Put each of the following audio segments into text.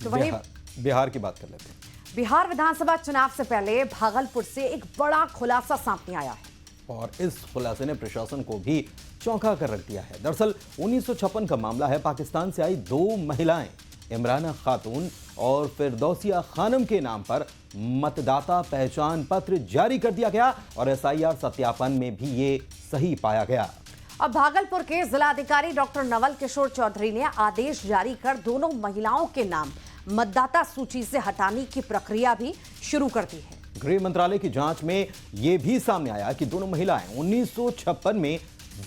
तो वही बिहार की बात कर लेते हैं। बिहार विधानसभा चुनाव से पहले भागलपुर से एक बड़ा खुलासा सामने आया है और इस खुलासे ने प्रशासन को भी चौंका कर रख दिया है। दरअसल 1956 का मामला है। पाकिस्तान से आई 2 महिलाएं इमराना खातून और फिरदौसिया खानम के नाम पर मतदाता पहचान पत्र जारी कर दिया गया और एसआईआर सत्यापन में भी ये सही पाया गया। अब भागलपुर के जिलाधिकारी डॉक्टर नवल किशोर चौधरी ने आदेश जारी कर दोनों महिलाओं के नाम मतदाता सूची से हटाने की प्रक्रिया भी शुरू कर दी है। गृह मंत्रालय की जांच में यह भी सामने आया कि दोनों महिलाएं 1956 में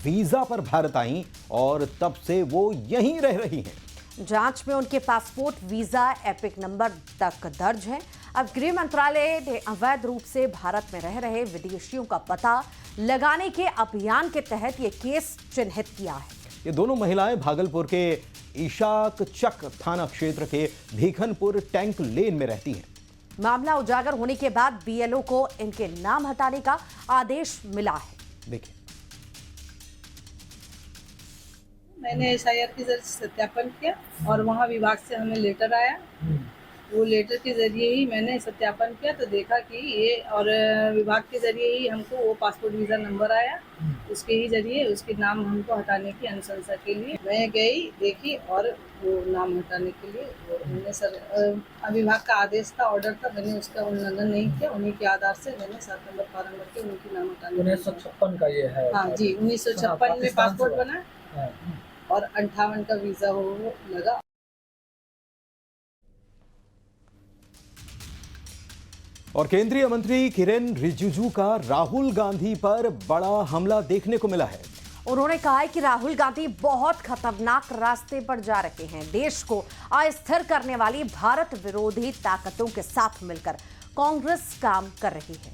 वीजा पर भारत आईं और तब से वो यहीं रह रही हैं। जांच में उनके पासपोर्ट, वीजा, एपिक नंबर तक दर्ज है। अब गृह मंत्रालय ने अवैध रूप से भारत में रह रहे विदेशियों का पता लगाने के अभियान के तहत ये केस चिन्हित किया है। ये दोनों महिलाएं भागलपुर के इशाक चक थाना क्षेत्र के भीखनपुर टैंक लेन में रहती हैं। मामला उजागर होने के बाद बीएलओ को इनके नाम हटाने का आदेश मिला है। देखिए, मैंने एसआईआर के जरिए सत्यापन किया और वहाँ विभाग से हमें लेटर आया। वो लेटर के जरिए ही मैंने सत्यापन किया तो देखा कि ये और विभाग के जरिए ही हमको वो पासपोर्ट वीज़ा नंबर आया। उसके ही जरिए उसके नाम हमको हटाने की अनुशंसा के लिए मैं गई, देखी और वो नाम हटाने के लिए मैंने विभाग का आदेश था, ऑर्डर था, मैंने उसका उल्लंघन नहीं किया। उन्हीं के आधार से मैंने 7 नंबर फार्म भर के उनके नाम हटाने। 1956 का ये है। हाँ जी, 1956 में पासपोर्ट बना और 58 का वीज़ा हो लगा। और केंद्रीय मंत्री किरेन रिजिजू का राहुल गांधी पर बड़ा हमला देखने को मिला है। उन्होंने कहा है कि राहुल गांधी बहुत खतरनाक रास्ते पर जा रहे हैं। देश को अस्थिर करने वाली भारत विरोधी ताकतों के साथ मिलकर कांग्रेस काम कर रही है।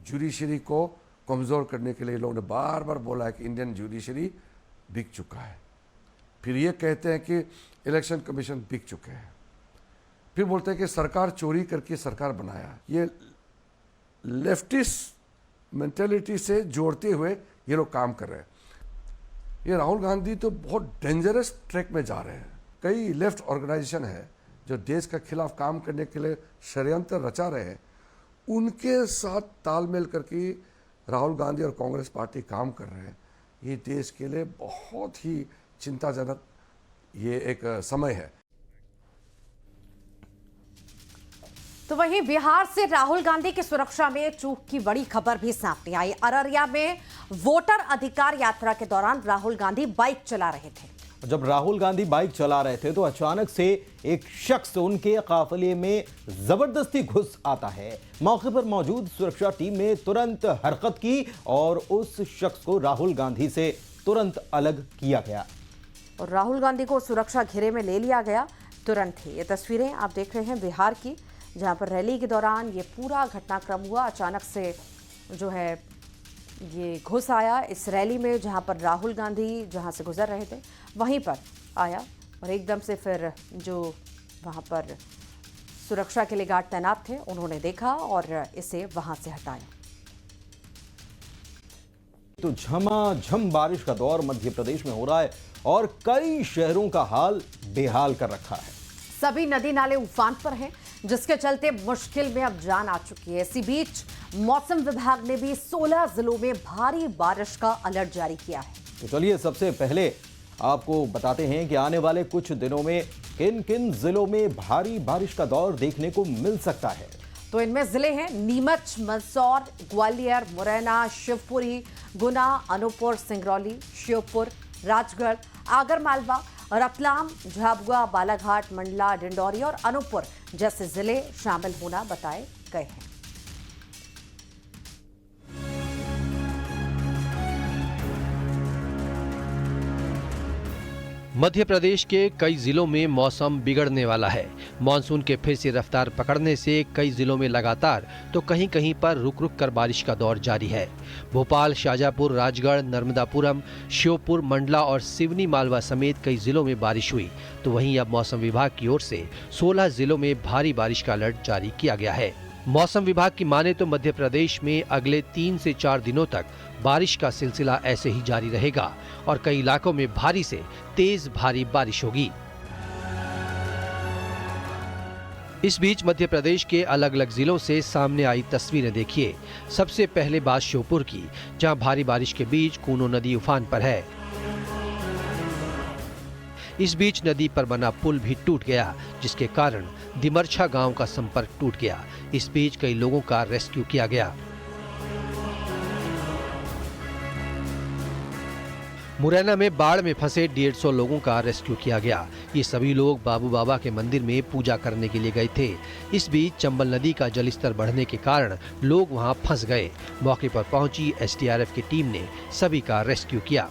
जुडिशरी को कमजोर करने के लिए लोगों ने बार बार बोला है कि इंडियन जुडिशरी बिक चुका है। फिर ये कहते हैं कि इलेक्शन कमीशन बिक चुके हैं। फिर बोलते हैं कि सरकार चोरी करके सरकार बनाया। ये लेफ्टिस्ट मेंटेलिटी से जोड़ते हुए ये लोग काम कर रहे हैं। ये राहुल गांधी तो बहुत डेंजरस ट्रैक में जा रहे हैं। कई लेफ्ट ऑर्गेनाइजेशन है जो देश के खिलाफ काम करने के लिए षड्यंत्र रचा रहे हैं। उनके साथ तालमेल करके राहुल गांधी और कांग्रेस पार्टी काम कर रहे हैं। ये देश के लिए बहुत ही चिंताजनक ये एक समय है। तो वहीं बिहार से राहुल गांधी की सुरक्षा में चूक की बड़ी खबर भी सामने आई। अररिया में वोटर अधिकार यात्रा के दौरान राहुल गांधी बाइक चला रहे थे। जब राहुल गांधी बाइक चला रहे थे तो अचानक से एक शख्स उनके काफिले में जबरदस्ती घुस आता है। मौके पर मौजूद सुरक्षा टीम ने तुरंत हरकत की और उस शख्स को राहुल गांधी से तुरंत अलग किया गया और राहुल गांधी को सुरक्षा घेरे में ले लिया गया तुरंत ही। ये तस्वीरें आप देख रहे हैं बिहार की, जहां पर रैली के दौरान ये पूरा घटनाक्रम हुआ। अचानक से जो है ये घुस आया इस रैली में, जहां पर राहुल गांधी जहां से गुजर रहे थे वहीं पर आया और एकदम से फिर जो वहां पर सुरक्षा के लिए गार्ड तैनात थे उन्होंने देखा और इसे वहां से हटाया। तो झमाझम बारिश का दौर मध्य प्रदेश में हो रहा है और कई शहरों का हाल बेहाल कर रखा है। सभी नदी नाले उफान पर हैं, जिसके चलते मुश्किल में अब जान आ चुकी है। इसी बीच मौसम विभाग ने भी 16 जिलों में भारी बारिश का अलर्ट जारी किया है। तो चलिए सबसे पहले आपको बताते हैं कि आने वाले कुछ दिनों में किन किन जिलों में भारी बारिश का दौर देखने को मिल सकता है। तो इनमें जिले हैं नीमच, मंदसौर, ग्वालियर, मुरैना, शिवपुरी, गुना, अनूपपुर, सिंगरौली, श्योपुर, राजगढ़, आगरमालवा, रतलाम, झाबुआ, बालाघाट, मंडला, डिंडौरी और अनूपपुर जैसे जिले शामिल होना बताए गए हैं। मध्य प्रदेश के कई जिलों में मौसम बिगड़ने वाला है। मानसून के फिर से रफ्तार पकड़ने से कई जिलों में लगातार तो कहीं कहीं पर रुक रुक कर बारिश का दौर जारी है। भोपाल, शाजापुर, राजगढ़, नर्मदापुरम, श्योपुर, मंडला और सिवनी मालवा समेत कई जिलों में बारिश हुई। तो वहीं अब मौसम विभाग की ओर से 16 जिलों में भारी बारिश का अलर्ट जारी किया गया है। मौसम विभाग की माने तो मध्य प्रदेश में अगले 3 से 4 दिनों तक बारिश का सिलसिला ऐसे ही जारी रहेगा और कई इलाकों में भारी से तेज भारी बारिश होगी। इस बीच मध्य प्रदेश के अलग अलग जिलों से सामने आई तस्वीरें देखिए। सबसे पहले बात श्योपुर की, जहां भारी बारिश के बीच कूनो नदी उफान पर है। इस बीच नदी पर बना पुल भी टूट गया, जिसके कारण दिमरछा गांव का संपर्क टूट गया। इस बीच कई लोगों का रेस्क्यू किया गया। मुरैना में बाढ़ में फंसे 150 लोगों का रेस्क्यू किया गया। ये सभी लोग बाबू बाबा के मंदिर में पूजा करने के लिए गए थे। इस बीच चंबल नदी का जलस्तर बढ़ने के कारण लोग वहां फंस गए। मौके पर पहुंची एसडीआरएफ की टीम ने सभी का रेस्क्यू किया।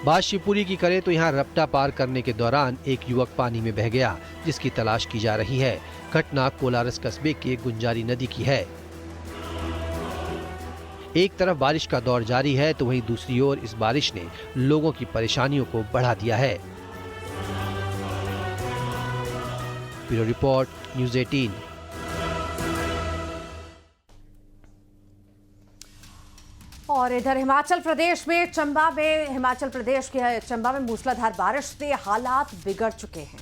बात शिवपुरी की करें तो यहाँ रपटा पार करने के दौरान एक युवक पानी में बह गया, जिसकी तलाश की जा रही है। घटना कोलारस कस्बे के गुंजारी नदी की है। एक तरफ बारिश का दौर जारी है तो वहीं दूसरी ओर इस बारिश ने लोगों की परेशानियों को बढ़ा दिया है। Bureau report, news 18। और इधर हिमाचल प्रदेश के चंबा में मूसलाधार बारिश से हालात बिगड़ चुके हैं।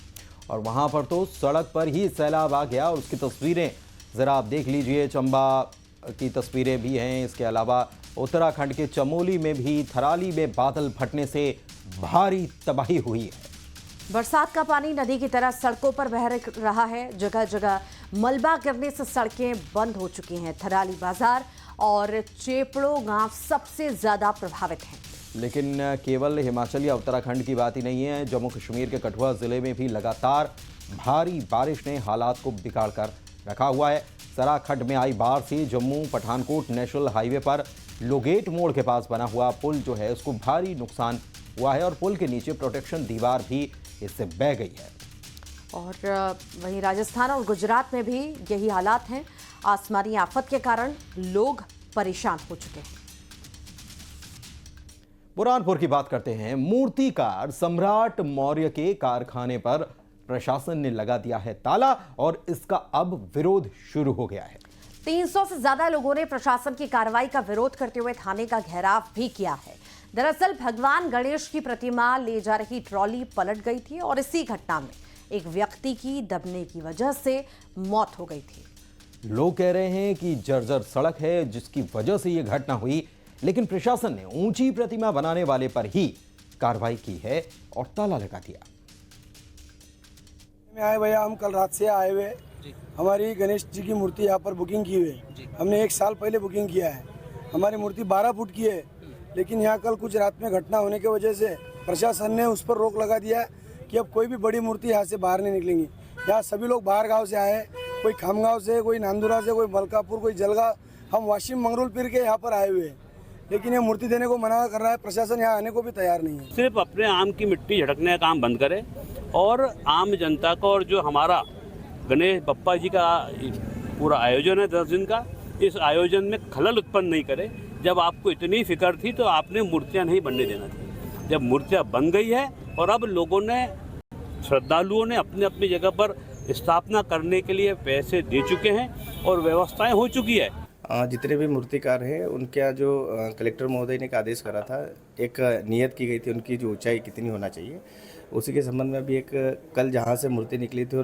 और वहां पर तो सड़क पर ही सैलाब आ गया और उसकी तस्वीरें जरा आप देख लीजिए। चंबा की तस्वीरें भी हैं। इसके अलावा उत्तराखंड के चमोली में भी थराली में बादल फटने से भारी तबाही हुई है। बरसात का पानी नदी की तरह सड़कों पर बह रहा है। जगह जगह मलबा गिरने से सड़कें बंद हो चुकी हैं। थराली बाजार और चेपड़ो गांव सबसे ज्यादा प्रभावित हैं। लेकिन केवल हिमाचल या उत्तराखंड की बात ही नहीं है। जम्मू कश्मीर के कठुआ जिले में भी लगातार भारी बारिश ने हालात को बिगाड़ कर रखा हुआ है। सराखंड में आई बाढ़ से जम्मू पठानकोट नेशनल हाईवे पर लोगेट मोड़ के पास बना हुआ पुल जो है उसको भारी नुकसान हुआ है और पुल के नीचे प्रोटेक्शन दीवार भी इससे बह गई है। और वहीं राजस्थान और गुजरात में भी यही हालात हैं। आसमानी आफत के कारण लोग परेशान हो चुके हैं। बुरहानपुर की बात करते हैं। मूर्तिकार सम्राट मौर्य के कारखाने पर प्रशासन ने लगा दिया है ताला और इसका अब विरोध शुरू हो गया है। 300 से ज्यादा लोगों ने प्रशासन की कार्रवाई का विरोध करते हुए थाने का घेराव भी किया है। दरअसल भगवान गणेश की प्रतिमा ले जा रही ट्रॉली पलट गई थी और इसी घटना में एक व्यक्ति की दबने की वजह से मौत हो गई थी। लोग कह रहे हैं कि जर्जर सड़क है जिसकी वजह से यह घटना हुई, लेकिन प्रशासन ने ऊंची प्रतिमा बनाने वाले पर ही कार्रवाई की है और ताला लगा दिया। आए भैया, हम कल रात से आए हुए। हमारी गणेश जी की मूर्ति यहाँ पर बुकिंग की हुई है। हमने 1 साल पहले बुकिंग किया है। हमारी मूर्ति 12 फुट की है, लेकिन यहाँ कल कुछ रात में घटना होने की वजह से प्रशासन ने उस पर रोक लगा दिया है कि अब कोई भी बड़ी मूर्ति यहाँ से बाहर नहीं निकलेंगी। यहाँ सभी लोग बाहर गाँव से आए, कोई खामगांव से, कोई नांदुरा से, कोई मलकापुर, कोई जलगांव। हम वाशिम मंगरूल पीर के यहाँ पर आए हुए हैं, लेकिन ये मूर्ति देने को मना कर रहा है। प्रशासन यहाँ आने को भी तैयार नहीं है। सिर्फ अपने आम की मिट्टी झटकने का काम बंद करे और आम जनता को, और जो हमारा गणेश बप्पा जी का पूरा आयोजन है 10 दिन का, इस आयोजन में खलल उत्पन्न नहीं करे। जब आपको इतनी फिक्र थी तो आपने मूर्तियाँ नहीं बनने देना थी। जब मूर्तियाँ बन गई है और अब लोगों ने, श्रद्धालुओं ने अपने अपनी जगह पर स्थापना करने के लिए पैसे दे चुके हैं और व्यवस्थाएं हो चुकी है। जितने भी मूर्तिकार हैं उनका जो कलेक्टर महोदय ने एक आदेश करा था, एक नियत की गई थी उनकी जो ऊंचाई कितनी होना चाहिए, उसी के संबंध में भी एक कल जहां से मूर्ति निकली थी